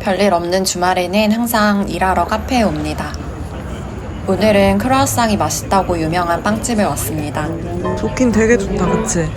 별일 없는 주말에는 항상 일하러 카페에 옵니다. 오늘은 크루아상이 맛있다고 유명한 빵집에 왔습니다. 좋긴 되게 좋다, 그치?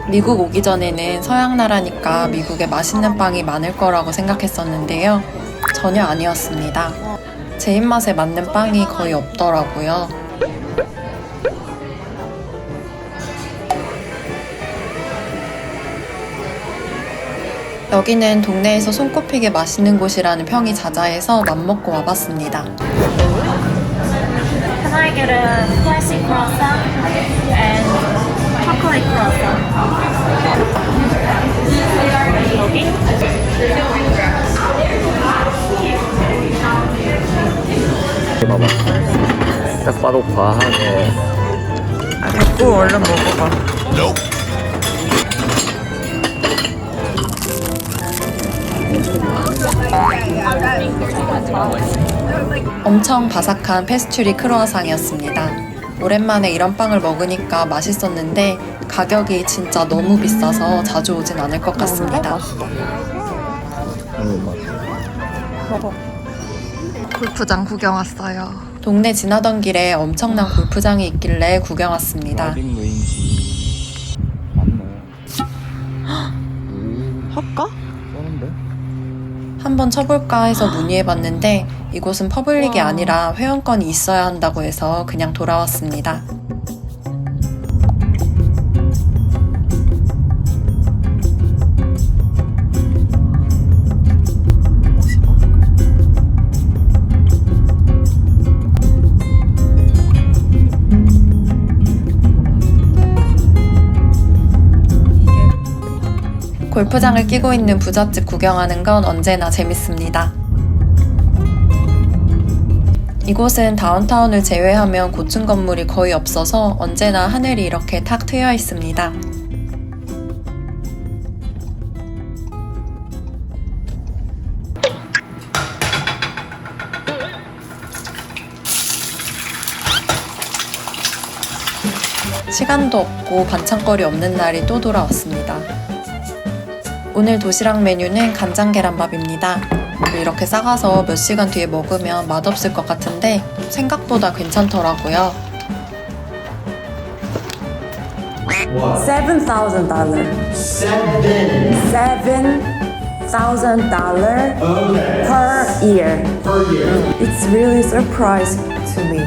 미국 오기 전에는 서양 나라니까 미국에 맛있는 빵이 많을 거라고 생각했었는데요. 전혀 아니었습니다. 제 입맛에 맞는 빵이 거의 없더라고요. 여기는 동네에서 손꼽히게 맛있는 곳이라는 평이 자자해서 맘먹고 와봤습니다. Can I get a classic croissant and chocolate croissant? 봐봐. 딱 봐도 과하네. 됐고, 얼른 먹어봐. 엄청 바삭한 페스츄리 크루아상이었습니다. 오랜만에 이런 빵을 먹으니까 맛있었는데 가격이 진짜 너무 비싸서 자주 오진 않을 것 같습니다. 골프장 구경 왔어요. 동네 지나던 길에 엄청난 골프장이 있길래 구경 왔습니다. 레인지 맞네. 할까? 쩌는데? 한번 쳐볼까 해서 문의해봤는데 이곳은 퍼블릭이 아니라 회원권이 있어야 한다고 해서 그냥 돌아왔습니다. 골프장을 끼고 있는 부잣집 구경하는 건 언제나 재밌습니다. 이곳은 다운타운을 제외하면 고층 건물이 거의 없어서 언제나 하늘이 이렇게 탁 트여 있습니다. 시간도 없고 반찬거리 없는 날이 또 돌아왔습니다. 오늘 도시락 메뉴는 간장 계란밥입니다. 이렇게 싸가서 몇 시간 뒤에 먹으면 맛없을 것 같은데 생각보다 괜찮더라고요. $7,000. $7,000 per year. It's really surprising to me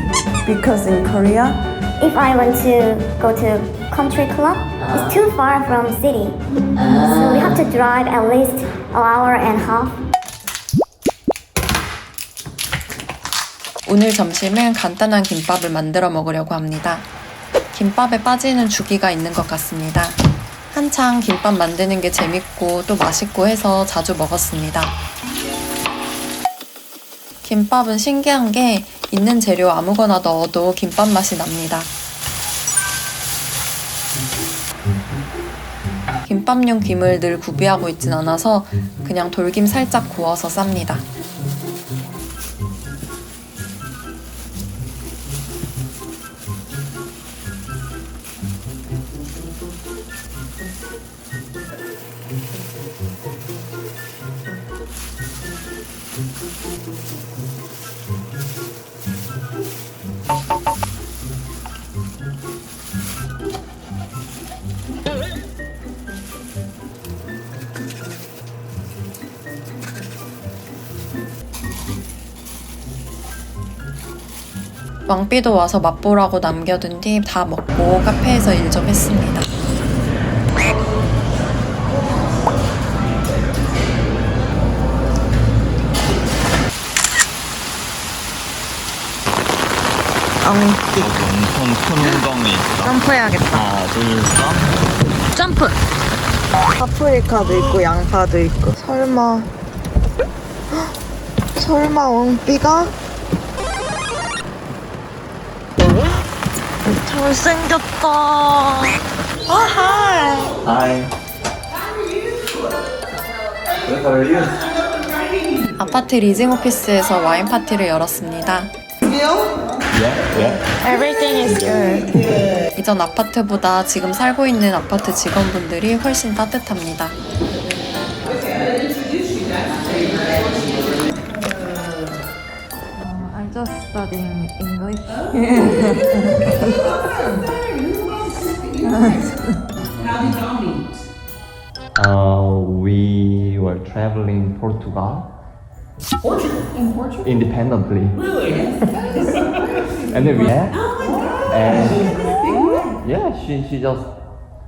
because in Korea, If I want to go to country club, it's too far from city. So we have to drive at least an hour and a half. 오늘 점심은 간단한 김밥을 만들어 먹으려고 합니다. 김밥에 빠지는 주기가 있는 것 같습니다. 한창 김밥 만드는 게 재밌고 또 맛있고 해서 자주 먹었습니다. 김밥은 신기한 게 있는 재료 아무거나 넣어도 김밥 맛이 납니다. 김밥용 김을 늘 구비하고 있진 않아서 그냥 돌김 살짝 구워서 쌉니다. 왕비도 와서 맛보라고 남겨둔 뒤 다 먹고 카페에서 일 좀 했습니다. 엉띠. 엄청 큰 웅덩이 있다. 점프해야겠다. 하나, 둘, 셋. 점프! 파프리카도 있고 양파도 있고. 설마 엉삐가? 잘생겼다. 하이. Hi. How are you? 아파트 리징 오피스에서 와인 파티를 열었습니다. Everything is good. 이전 아파트보다 지금 살고 있는 아파트 직원분들이 훨씬 따뜻합니다. studying English. We were traveling Portugal. Independently. Really? And then we met. And yeah, she just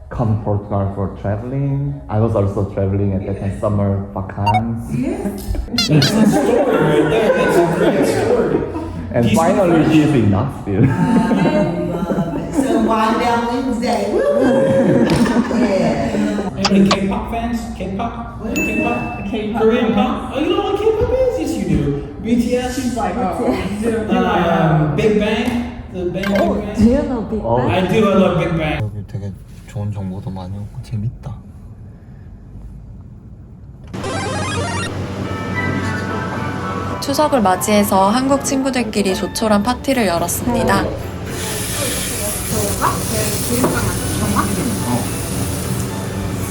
come to Portugal for traveling. I was also traveling at that time, summer vacances. And finally she's in Knoxville. So wind down Wednesday. Woo! Yeah. Any K-pop fans? K-pop? K-pop? Korean pop? Oh, you know what K-pop is? Yes, you do. BTS? She's like, Big Bang? The Bang Big Bang? Do you know Big Bang? I do, I love Big Bang. 여기 되게 좋은 정보도 많이 오고 재밌다. 추석을 맞이해서 한국 친구들끼리 조촐한 파티를 열었습니다.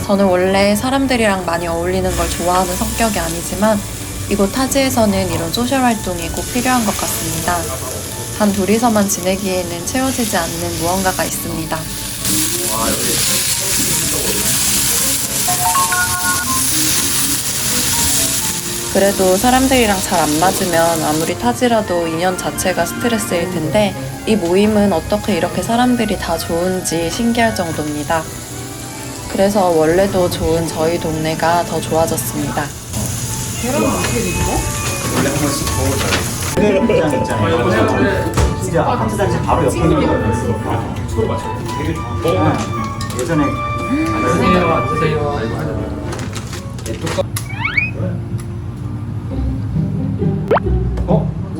저는 원래 사람들이랑 많이 어울리는 걸 좋아하는 성격이 아니지만 이곳 타지에서는 이런 소셜 활동이 꼭 필요한 것 같습니다. 단 둘이서만 지내기에는 채워지지 않는 무언가가 있습니다. 그래도 사람들이랑 잘 안 맞으면 아무리 타지라도 인연 자체가 스트레스일 텐데 이 모임은 어떻게 이렇게 사람들이 다 좋은지 신기할 정도입니다. 그래서 원래도 좋은 저희 동네가 더 좋아졌습니다. 진짜 하트 단지 바로 옆에 있는 거였어. 예전에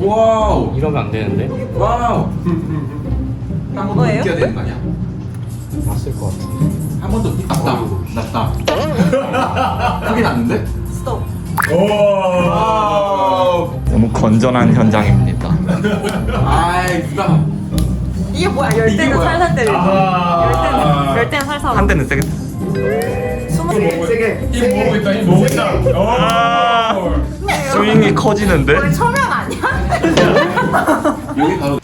와우 이러면 안 되는데 와우 뭐예요? 웃겨야 되는 거 아니야? 났을 것 같아. 한 번 더 났다 크게 났는데? 스톱. 너무 건전한 현장입니다. 아이 누가 이게 뭐야? 열 이게 때는 뭐야? 살살 때리고. 열 때는 살살. 한 대는 세게. 세게. 힘 모으고 있다 힘 모으고 있다 스윙이 커지는데? 초면 아니야? 여기 바로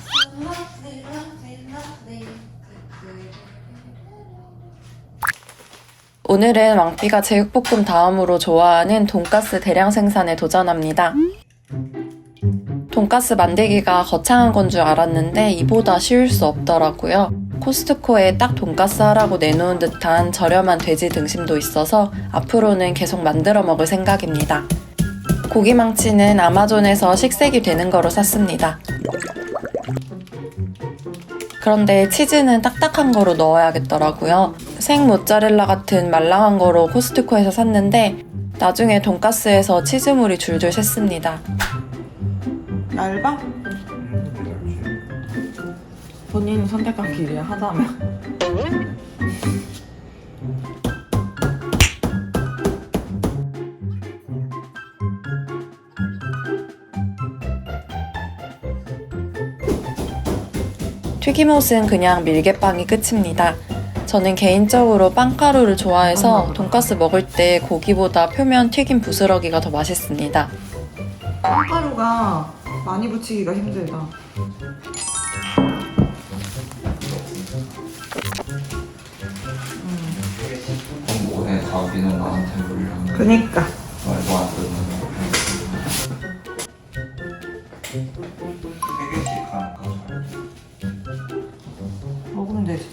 오늘은 왕삐가 제육볶음 다음으로 좋아하는 돈가스 대량 생산에 도전합니다. 돈가스 만들기가 거창한 건 줄 알았는데 이보다 쉬울 수 없더라고요. 코스트코에 딱 돈가스 하라고 내놓은 듯한 저렴한 돼지 등심도 있어서 앞으로는 계속 만들어 먹을 생각입니다. 고기망치는 아마존에서 식색이 되는 거로 샀습니다. 그런데 치즈는 딱딱한 거로 넣어야겠더라고요. 생 모짜렐라 같은 말랑한 거로 코스트코에서 샀는데 나중에 돈가스에서 치즈물이 줄줄 샜습니다. 얇아? 본인 선택한 길이야 하자면. 튀김옷은 그냥 밀개빵이 끝입니다. 저는 개인적으로 빵가루를 좋아해서 돈가스 먹을 때 고기보다 표면 튀김 부스러기가 더 맛있습니다. 빵가루가 많이 붙이기가 힘들다. 전국의 가비는 나한테 물려. 그니까. 말도 안 되는 거. 3개씩 하는 거. 먹으면 되지.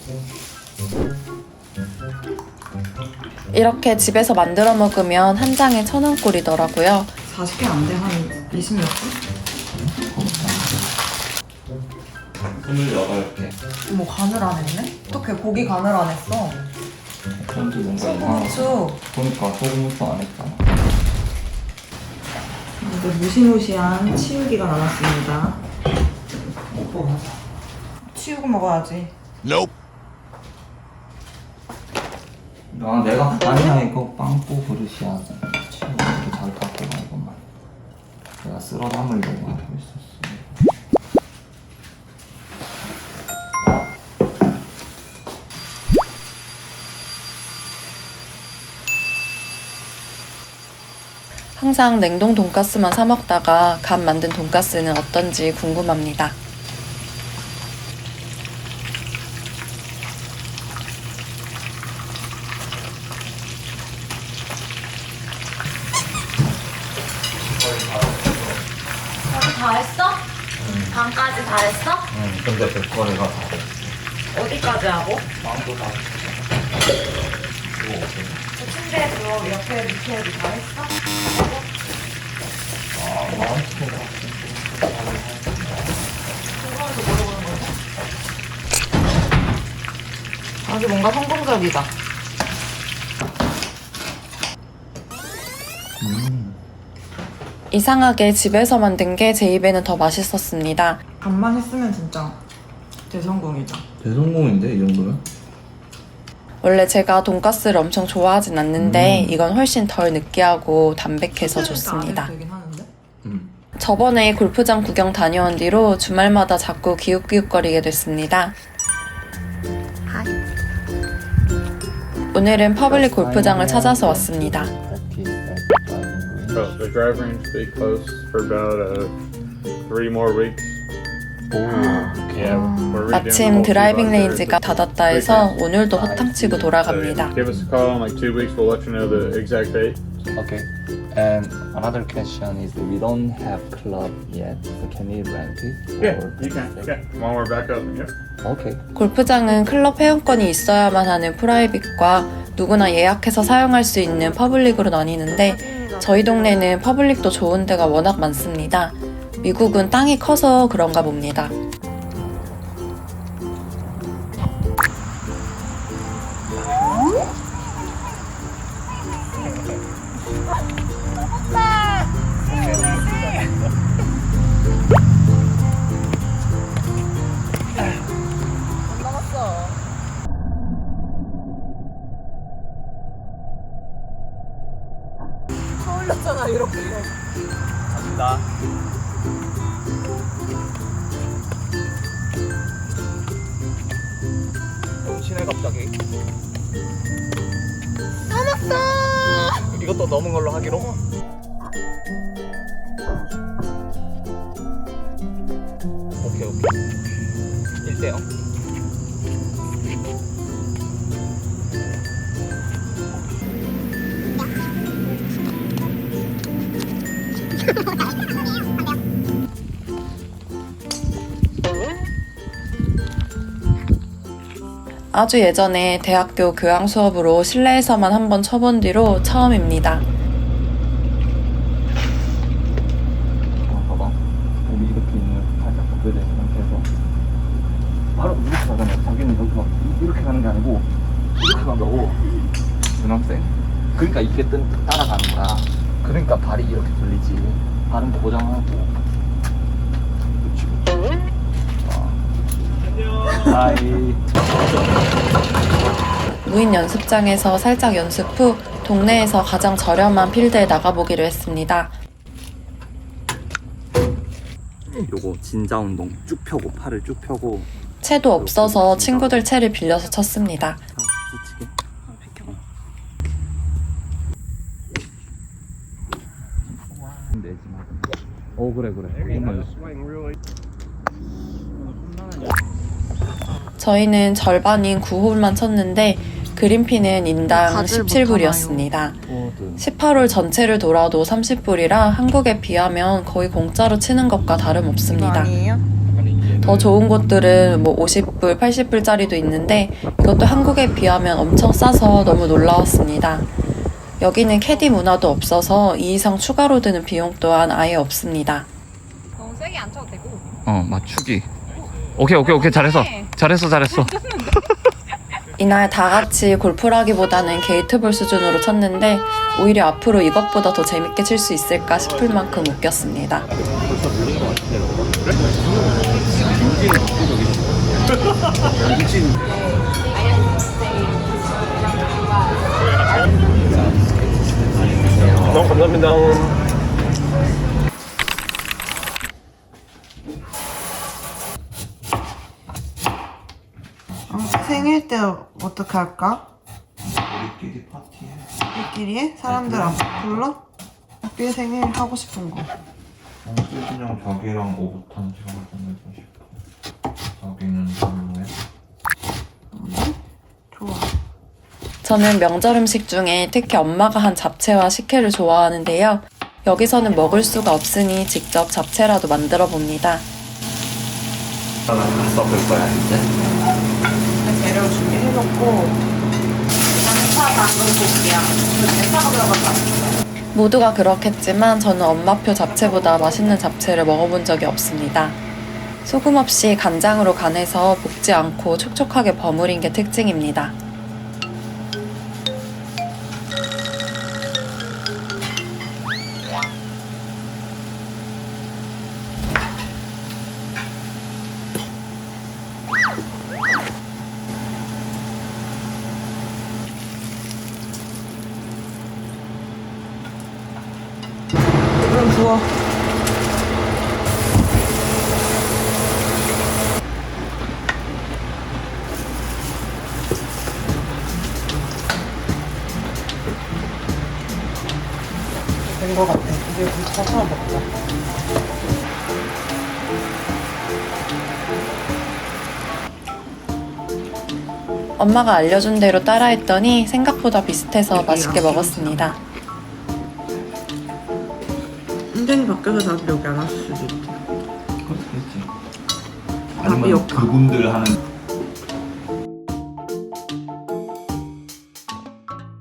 이렇게 집에서 만들어 먹으면 한 장에 1,000원꼴이더라고요. 40개 안 돼. 한 20몇 개? 28개. 뭐 간을 안 했네? 어떻게 고기 간을 안 했어? 그런지 뭔가 소금후추. 보니까 소금후추 안 했잖아. 이제 무시무시한 치우기가 남았습니다. 치우고 먹어야지. 아, 내가 아니야 이거 빵꾸 그릇이야. 치고 이렇게 잘 갖고 가고만. 내가 쓸어 담으려고 하고 있었어. 항상 냉동 돈가스만 사 먹다가 간 만든 돈가스는 어떤지 궁금합니다. 여기 다 했어? 반까지 다 했어? 응, 근데 백거리가 다 어디까지 하고? 빵도 다 저 침대에서 옆에 밑에도 다 했어? 아주 뭔가 성공적이다. 이상하게 집에서 만든 게 제 입에는 더 맛있었습니다. 간만 했으면 진짜 대성공이죠. 대성공인데 이 정도면? 원래 제가 돈가스를 엄청 좋아하진 않는데 이건 훨씬 덜 느끼하고 담백해서 좋습니다. 되긴 하는데? 저번에 골프장 구경 다녀온 뒤로 주말마다 자꾸 기웃기웃거리게 됐습니다. 오늘은 퍼블릭 골프장을 찾아서 왔습니다. Oh, the drive range will be closed for about 3 more weeks. Yeah, we're redoing the 마침 whole 드라이빙 tee box 레인지가 닫았다 해서 오늘도 호탕치고 돌아갑니다. So, give us a call in like 2 weeks. We'll let you know the exact date. Okay. And another question is we don't have club yet. So can we rent it? Yeah, Or- you can. Yeah, when we're back up. Yeah. Okay. 골프장은 클럽 회원권이 있어야만 하는 프라이빗과 누구나 예약해서 사용할 수 있는 퍼블릭으로 나뉘는데 저희 동네는 퍼블릭도 좋은 데가 워낙 많습니다. 미국은 땅이 커서 그런가 봅니다. 서울렸잖아 이렇게. 나. 너무 친해 갑자기. 넘었어. 이것도 넘은 걸로 하기로. 오케이 오케이. 1대0. 아주 예전에 대학교 교양 수업으로 실내에서만 한번 쳐본 뒤로 처음입니다. 봐봐. 우리 이렇게 있는 살짝 굽혀진 상태에서 바로 이렇게 가잖아. 자기는 여기서 이렇게 가는 게 아니고 이렇게 간다고. 유남생. 그러니까 이게 따라가는 거야. 그러니까 발이 이렇게 돌리지. 발은 고정하고. 그렇지. 하이. 무인 연습장에서 살짝 연습 후 동네에서 가장 저렴한 필드에 나가보기로 했습니다. 요거 진자 운동 쭉 펴고 팔을 쭉 펴고 채도 없어서 친구들 채를 빌려서 쳤습니다. 스치게 내지 마. 그래. 저희는 절반인 9홀만 쳤는데 그린피는 인당 17불이었습니다. 18홀 전체를 돌아도 30불이라 한국에 비하면 거의 공짜로 치는 것과 다름없습니다. 아니에요? 더 좋은 곳들은 뭐 50불, 80불짜리도 있는데 이것도 한국에 비하면 엄청 싸서 너무 놀라웠습니다. 여기는 캐디 문화도 없어서 이 이상 추가로 드는 비용 또한 아예 없습니다. 너무 세게 안 쳐도 되고. 맞추기. 오케이 잘했어. 이날 다 같이 골프라기보다는 게이트볼 수준으로 쳤는데 오히려 앞으로 이것보다 더 재밌게 칠 수 있을까 싶을 만큼 웃겼습니다. 감사합니다. 생일 때 어떻게 할까? 우리끼리 파티해. 우리끼리 해? 사람들 안 불러? 뷔페 생일 하고 싶은 거. 그냥 자기랑 오붓한 시간을 보내고 싶어. 자기는 별로해? 좋아. 저는 명절 음식 중에 특히 엄마가 한 잡채와 식혜를 좋아하는데요. 여기서는 먹을 수가 없으니 직접 잡채라도 만들어 봅니다. 나는 다 써볼 거야 이제. 재료 준비해놓고 양파 담근 고기야. 대파가 들어간다. 모두가 그렇겠지만 저는 엄마표 잡채보다 맛있는 잡채를 먹어본 적이 없습니다. 소금 없이 간장으로 간해서 볶지 않고 촉촉하게 버무린 게 특징입니다. 그럼 부어. 된 거 같아. 이제 우리 쳐서 먹자. 엄마가 알려준 대로 따라했더니 생각보다 비슷해서 맛있게 먹었습니다. 완전히 바뀌어서 다들 여기 안 왔을 수도 있지. 그렇겠지. 답이 아니면 없다. 그분들 하는